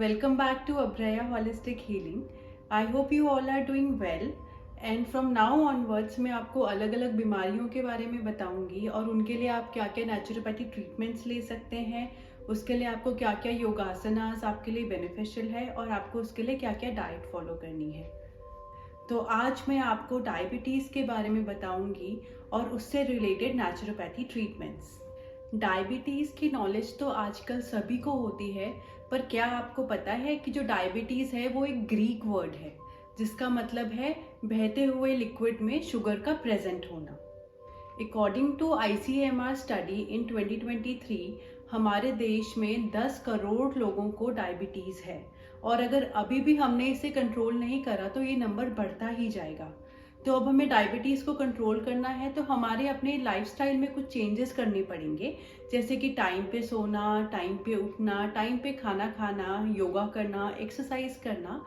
Welcome back to Abhraya Holistic Healing. I hope you all are doing well. And from now onwards मैं आपको अलग अलग बीमारियों के बारे में बताऊंगी और उनके लिए आप क्या क्या नेचुरोपैथी ट्रीटमेंट्स ले सकते हैं, उसके लिए आपको क्या क्या योगासनास आपके लिए बेनिफिशियल है और आपको उसके लिए क्या क्या डाइट फॉलो करनी है। तो आज मैं आपको डायबिटीज़ के बारे में बताऊंगी और उससे रिलेटेड नेचुरोपैथी ट्रीटमेंट्स। डायबिटीज़ की नॉलेज तो आजकल सभी को होती है, पर क्या आपको पता है कि जो डायबिटीज़ है वो एक ग्रीक वर्ड है जिसका मतलब है बहते हुए लिक्विड में शुगर का प्रेजेंट होना। According to ICMR study in 2023 हमारे देश में 10 करोड़ लोगों को डायबिटीज़ है और अगर अभी भी हमने इसे कंट्रोल नहीं करा तो ये नंबर बढ़ता ही जाएगा। तो अब हमें डायबिटीज़ को कंट्रोल करना है तो हमारे अपने लाइफस्टाइल में कुछ चेंजेस करने पड़ेंगे, जैसे कि टाइम पे सोना, टाइम पे उठना, टाइम पे खाना खाना, योगा करना, एक्सरसाइज करना।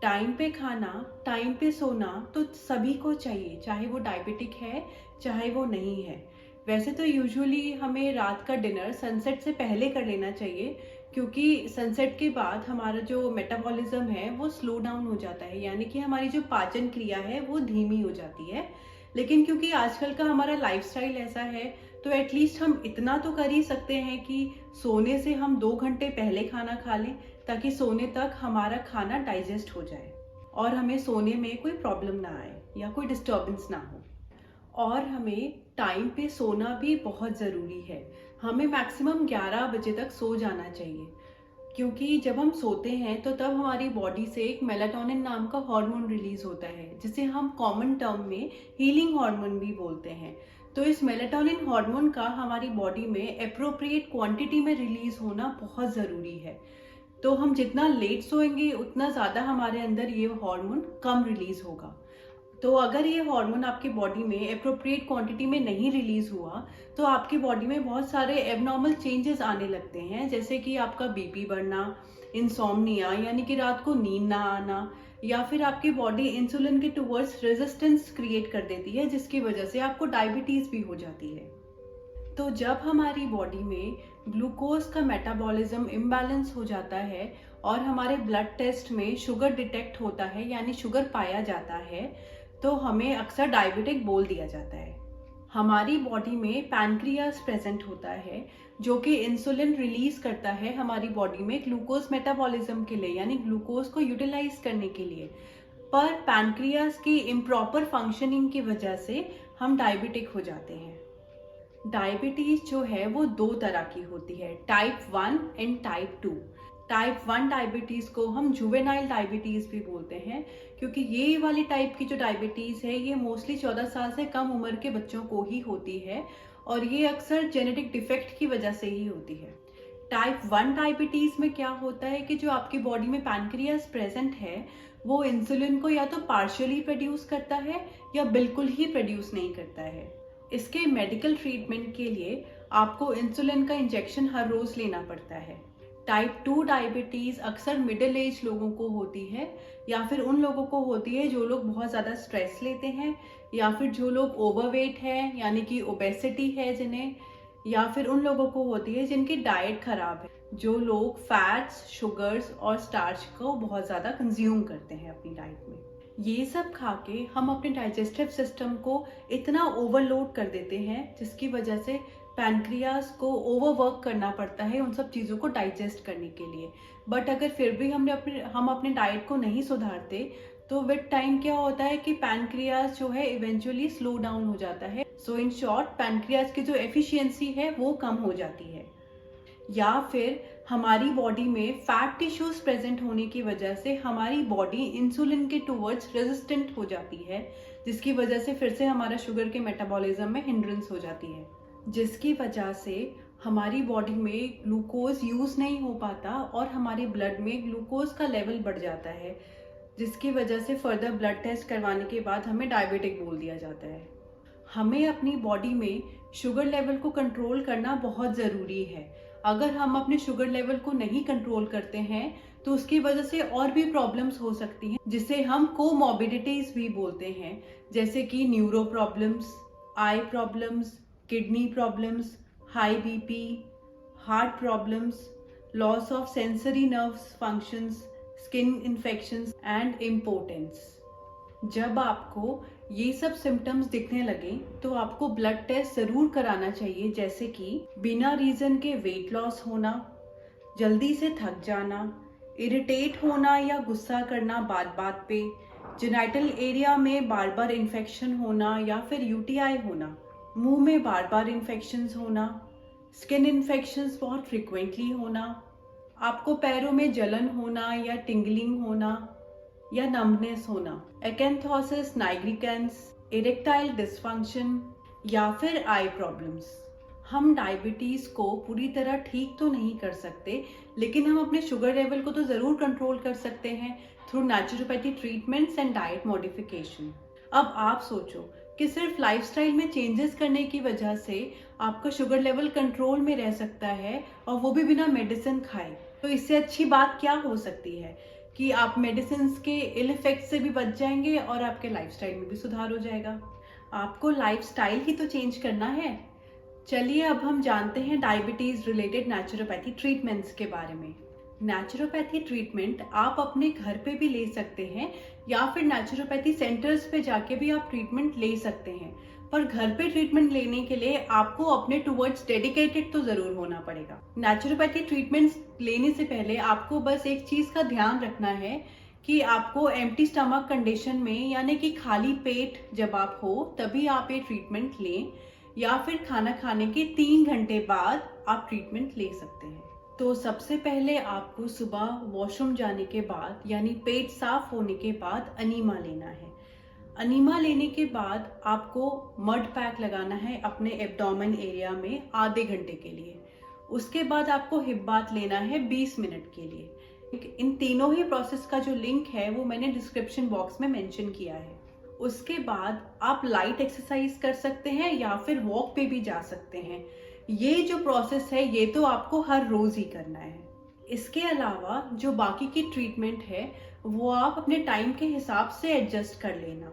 टाइम पे खाना, टाइम पे सोना तो सभी को चाहिए, चाहे वो डायबिटिक है चाहे वो नहीं है। वैसे तो यूजुअली हमें रात का डिनर सनसेट से पहले कर लेना चाहिए, क्योंकि सनसेट के बाद हमारा जो मेटाबॉलिज्म है वो स्लो डाउन हो जाता है, यानी कि हमारी जो पाचन क्रिया है वो धीमी हो जाती है। लेकिन क्योंकि आजकल का हमारा लाइफस्टाइल ऐसा है तो एटलीस्ट हम इतना तो कर ही सकते हैं कि सोने से हम 2 घंटे पहले खाना खा लें, ताकि सोने तक हमारा खाना डाइजेस्ट हो जाए और हमें सोने में कोई प्रॉब्लम ना आए या कोई डिस्टर्बेंस ना हो। और हमें टाइम पे सोना भी बहुत ज़रूरी है। हमें मैक्सिमम 11 बजे तक सो जाना चाहिए, क्योंकि जब हम सोते हैं तो तब हमारी बॉडी से एक मेलाटोनिन नाम का हार्मोन रिलीज होता है, जिसे हम कॉमन टर्म में हीलिंग हार्मोन भी बोलते हैं। तो इस मेलाटोनिन हार्मोन का हमारी बॉडी में एप्रोप्रिएट क्वांटिटी में रिलीज होना बहुत ज़रूरी है। तो हम जितना लेट सोएंगे उतना ज़्यादा हमारे अंदर ये हार्मोन कम रिलीज होगा। तो अगर ये हार्मोन आपकी बॉडी में एप्रोप्रिएट क्वांटिटी में नहीं रिलीज हुआ तो आपकी बॉडी में बहुत सारे एबनॉर्मल चेंजेस आने लगते हैं, जैसे कि आपका बीपी बढ़ना, इंसोम्निया यानी कि रात को नींद ना आना, या फिर आपकी बॉडी इंसुलिन के टुवर्ड्स रेजिस्टेंस क्रिएट कर देती है, जिसकी वजह से आपको डायबिटीज भी हो जाती है। तो जब हमारी बॉडी में ग्लूकोज का मेटाबॉलिज्म इम्बैलेंस हो जाता है और हमारे ब्लड टेस्ट में शुगर डिटेक्ट होता है यानी शुगर पाया जाता है, तो हमें अक्सर डायबिटिक बोल दिया जाता है। हमारी बॉडी में पैनक्रियास प्रेजेंट होता है जो कि इंसुलिन रिलीज करता है हमारी बॉडी में ग्लूकोज मेटाबॉलिज्म के लिए, यानी ग्लूकोज को यूटिलाइज करने के लिए। पर पैनक्रियास की इम्प्रॉपर फंक्शनिंग की वजह से हम डायबिटिक हो जाते हैं। डायबिटीज जो है वो 2 तरह की होती है, type 1 and type 2। Type 1 diabetes को हम जुवेनाइल डायबिटीज भी बोलते हैं, क्योंकि ये वाली टाइप की जो डायबिटीज है ये मोस्टली 14 साल से कम उम्र के बच्चों को ही होती है और ये अक्सर जेनेटिक डिफेक्ट की वजह से ही होती है। टाइप 1 डायबिटीज में क्या होता है कि जो आपकी बॉडी में पैनक्रियास प्रेजेंट है वो इंसुलिन को या तो पार्शियली प्रोड्यूस करता है या बिल्कुल ही प्रोड्यूस नहीं करता है। इसके मेडिकल ट्रीटमेंट के लिए आपको इंसुलिन का इंजेक्शन हर रोज लेना पड़ता है। टाइप 2 डायबिटीज अक्सर मिडिल एज लोगों को होती है, या फिर उन लोगों को होती है जो लोग बहुत ज़्यादा स्ट्रेस लेते हैं, या फिर जो लोग ओवरवेट हैं यानी कि ओबेसिटी है जिन्हें, या फिर उन लोगों को होती है जिनकी डाइट खराब है, जो लोग फैट्स, शुगर्स और स्टार्च को बहुत ज़्यादा कंज्यूम करते हैं अपनी डाइट में। ये सब खा के हम अपने डाइजेस्टिव सिस्टम को इतना ओवरलोड कर देते हैं जिसकी वजह से पैनक्रियास को ओवरवर्क करना पड़ता है उन सब चीज़ों को डाइजेस्ट करने के लिए। बट अगर फिर भी हम अपने डाइट को नहीं सुधारते तो विद टाइम क्या होता है कि पैनक्रियास जो है इवेंचुअली स्लो डाउन हो जाता है। सो इन शॉर्ट पैनक्रियास की जो एफिशिएंसी है वो कम हो जाती है, या फिर हमारी बॉडी में फैट टिश्यूज प्रेजेंट होने की वजह से हमारी बॉडी इंसुलिन के टुवर्ड्स रेजिस्टेंट हो जाती है, जिसकी वजह से फिर से हमारा शुगर के मेटाबॉलिज्म में हिंड्रेंस हो जाती है, जिसकी वजह से हमारी बॉडी में ग्लूकोज यूज नहीं हो पाता और हमारे ब्लड में ग्लूकोज का लेवल बढ़ जाता है, जिसकी वजह से फर्दर ब्लड टेस्ट करवाने के बाद हमें डायबिटिक बोल दिया जाता है। हमें अपनी बॉडी में शुगर लेवल को कंट्रोल करना बहुत ज़रूरी है। अगर हम अपने शुगर लेवल को नहीं कंट्रोल करते हैं तो उसकी वजह से और भी प्रॉब्लम्स हो सकती हैं, जिसे हम कोमॉर्बिडिटीज भी बोलते हैं, जैसे कि neuro problems, I problems, kidney problems, high BP, heart problems, loss of sensory nerves functions, skin infections and importance. जब आपको ये सब सिम्टम्स दिखने लगे तो आपको ब्लड टेस्ट ज़रूर कराना चाहिए, जैसे कि बिना रीज़न के वेट लॉस होना, जल्दी से थक जाना, इरिटेट होना या गुस्सा करना बात बात पे, जेनाइटल एरिया में बार बार इन्फेक्शन होना या फिर यूटीआई होना, मुंह में बार बार इन्फेक्शंस होना, स्किन इन्फेक्शंस बहुत फ्रिक्वेंटली होना, आपको पैरों में जलन होना या टिंगलिंग होना या नम्बनेस होना, एकेंथोसिस नाइग्रिकेंस, इरेक्टाइल डिसफंक्शन या फिर आई प्रॉब्लम्स। हम डायबिटीज़ को पूरी तरह ठीक तो नहीं कर सकते, लेकिन हम अपने शुगर लेवल को तो ज़रूर कंट्रोल कर सकते हैं through naturopathy treatments and diet modification. अब आप सोचो कि सिर्फ लाइफस्टाइल में चेंजेस करने की वजह से आपका शुगर लेवल कंट्रोल में रह सकता है, और वो भी बिना मेडिसिन खाए। तो इससे अच्छी बात क्या हो सकती है कि आप मेडिसिन के इल इफेक्ट से भी बच जाएंगे और आपके लाइफस्टाइल में भी सुधार हो जाएगा। आपको लाइफस्टाइल ही तो चेंज करना है। चलिए अब हम जानते हैं डायबिटीज़ रिलेटेड नेचुरोपैथी ट्रीटमेंट्स के बारे में। नेचुरोपैथी ट्रीटमेंट आप अपने घर पे भी ले सकते हैं या फिर नेचुरोपैथी सेंटर्स पे जाके भी आप ट्रीटमेंट ले सकते हैं, पर घर पे ट्रीटमेंट लेने के लिए आपको अपने टुवर्ड्स डेडिकेटेड तो ज़रूर होना पड़ेगा। नेचुरोपैथी ट्रीटमेंट्स लेने से पहले आपको बस एक चीज़ का ध्यान रखना है कि आपको एम्प्टी स्टमक कंडीशन में, यानी कि खाली पेट जब आप हो तभी आप ये ट्रीटमेंट लें, या फिर खाना खाने के 3 घंटे बाद आप ट्रीटमेंट ले सकते हैं। तो सबसे पहले आपको सुबह वॉशरूम जाने के बाद, यानी पेट साफ होने के बाद अनीमा लेना है। अनीमा लेने के बाद आपको मड पैक लगाना है अपने एब्डोमेन एरिया में आधे घंटे के लिए। उसके बाद आपको हिप बाथ लेना है 20 मिनट के लिए। इन तीनों ही प्रोसेस का जो लिंक है वो मैंने डिस्क्रिप्शन बॉक्स में मेंशन किया है। उसके बाद आप लाइट एक्सरसाइज कर सकते हैं या फिर वॉक पे भी जा सकते हैं। ये जो प्रोसेस है ये तो आपको हर रोज ही करना है। इसके अलावा जो बाकी की ट्रीटमेंट है वो आप अपने टाइम के हिसाब से एडजस्ट कर लेना।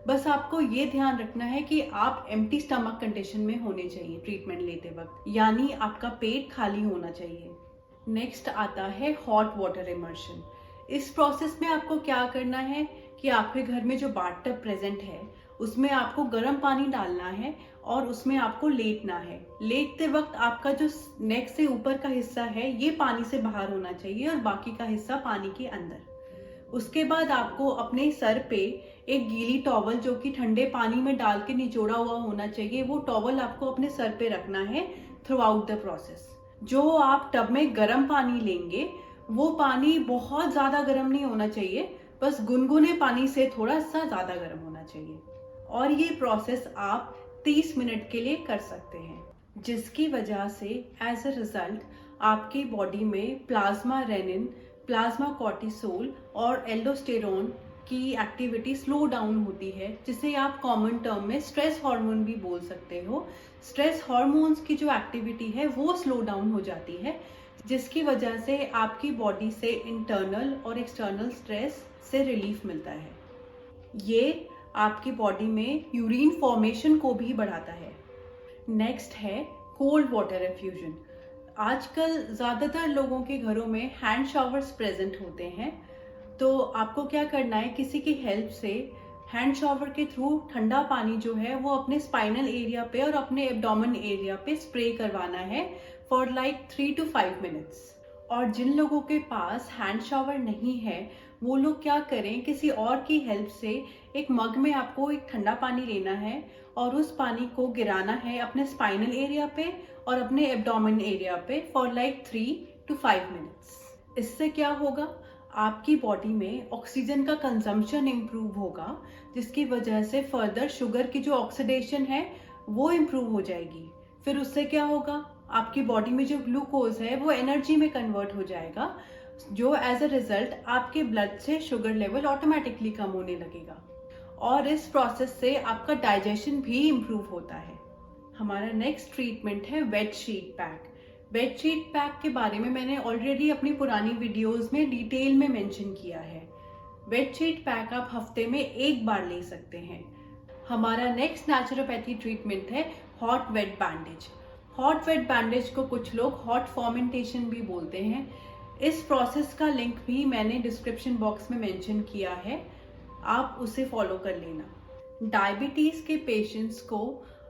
बस आपको ये ध्यान रखना है कि आप एम्प्टी स्टमक कंडीशन में होने चाहिए ट्रीटमेंट लेते वक्त, यानी आपका पेट खाली होना चाहिए। नेक्स्ट आता है हॉट वाटर इमर्शन। इस प्रोसेस में आपको क्या करना है कि आपके घर में जो बाथटब प्रेजेंट है उसमें आपको गर्म पानी डालना है और उसमें आपको लेटना है। लेटते वक्त आपका जो नेक से ऊपर का हिस्सा है ये पानी से बाहर होना चाहिए और बाकी का हिस्सा पानी के अंदर। उसके बाद आपको अपने सर पे एक गीली टॉवल जो कि ठंडे पानी में डाल के निचोड़ा हुआ होना चाहिए, वो टॉवल आपको अपने सर पे रखना है थ्रू आउट द प्रोसेस। जो आप टब में गर्म पानी लेंगे वो पानी बहुत ज़्यादा गर्म नहीं होना चाहिए, बस गुनगुने पानी से थोड़ा सा ज़्यादा गर्म होना चाहिए। और ये प्रोसेस आप 30 मिनट के लिए कर सकते हैं, जिसकी वजह से एज अ रिजल्ट आपकी बॉडी में प्लाज्मा रेनिन, प्लाज्मा कॉर्टिसोल और एल्डोस्टेरोन की एक्टिविटी स्लो डाउन होती है, जिसे आप कॉमन टर्म में स्ट्रेस हार्मोन भी बोल सकते हो। स्ट्रेस हार्मोन्स की जो एक्टिविटी है वो स्लो डाउन हो जाती है, जिसकी वजह से आपकी बॉडी से इंटरनल और एक्सटर्नल स्ट्रेस से रिलीफ मिलता है। ये आपकी बॉडी में यूरिन फॉर्मेशन को भी बढ़ाता है। नेक्स्ट है कोल्ड वाटर एफ्यूजन। आजकल ज़्यादातर लोगों के घरों में हैंड शावर्स प्रेजेंट होते हैं, तो आपको क्या करना है, किसी की हेल्प से हैंड शावर के थ्रू ठंडा पानी जो है वो अपने स्पाइनल एरिया पे और अपने एब्डोमेन एरिया पे स्प्रे करवाना है फॉर लाइक 3 to 5 मिनट्स। और जिन लोगों के पास हैंड शावर नहीं है वो लोग क्या करें, किसी और की हेल्प से एक मग में आपको एक ठंडा पानी लेना है और उस पानी को गिराना है अपने स्पाइनल एरिया पे और अपने एब्डोमेन एरिया पे फॉर लाइक 3 to 5 मिनट्स। इससे क्या होगा, आपकी बॉडी में ऑक्सीजन का कंजम्पशन इम्प्रूव होगा, जिसकी वजह से फर्दर शुगर की जो ऑक्सीडेशन है वो इम्प्रूव हो जाएगी। फिर उससे क्या होगा, आपकी बॉडी में जो ग्लूकोज है वो एनर्जी में कन्वर्ट हो जाएगा, जो एज अ रिजल्ट आपके ब्लड से शुगर लेवल ऑटोमेटिकली कम होने लगेगा। और इस प्रोसेस से आपका डाइजेशन भी इम्प्रूव होता है। हमारा नेक्स्ट ट्रीटमेंट है wet sheet pack. Wet sheet pack के बारे में मैंने ऑलरेडी अपनी पुरानी वीडियोस में डिटेल में मेंशन किया है। वेट शीट पैक आप हफ्ते में 1 बार ले सकते हैं। हमारा नेक्स्ट नेचुरोपैथी ट्रीटमेंट है hot wet bandage. Hot wet bandage को कुछ लोग हॉट फॉर्मेंटेशन भी बोलते हैं। इस प्रोसेस का लिंक भी मैंने डिस्क्रिप्शन बॉक्स में मेंशन किया है, आप उसे फॉलो कर लेना। डायबिटीज़ के पेशेंट्स को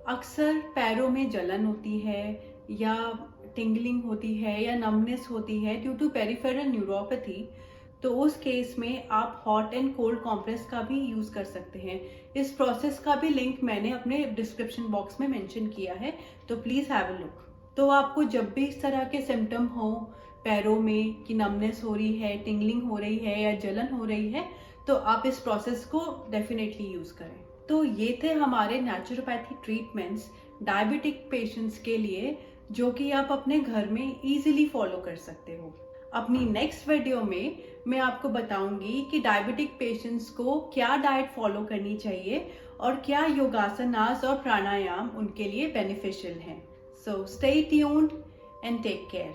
अक्सर पैरों में जलन होती है या टिंगलिंग होती है या नमनेस होती है ड्यू टू पेरिफेरल न्यूरोपैथी, तो उस केस में आप हॉट एंड कोल्ड कॉम्प्रेस का भी यूज़ कर सकते हैं। इस प्रोसेस का भी लिंक मैंने अपने डिस्क्रिप्शन बॉक्स में मेंशन किया है, तो प्लीज़ हैव अ लुक। तो आपको जब भी इस तरह के सिम्टम हो पैरों में कि नमनेस हो रही है, टिंगलिंग हो रही है या जलन हो रही है, तो आप इस प्रोसेस को डेफिनेटली यूज़ करें। तो ये थे हमारे नेचुरोपैथी ट्रीटमेंट्स डायबिटिक पेशेंट्स के लिए, जो कि आप अपने घर में इजीली फॉलो कर सकते हो। अपनी नेक्स्ट वीडियो में मैं आपको बताऊंगी कि डायबिटिक पेशेंट्स को क्या डाइट फॉलो करनी चाहिए और क्या योगासनास और प्राणायाम उनके लिए बेनिफिशियल हैं। So stay tuned and take care.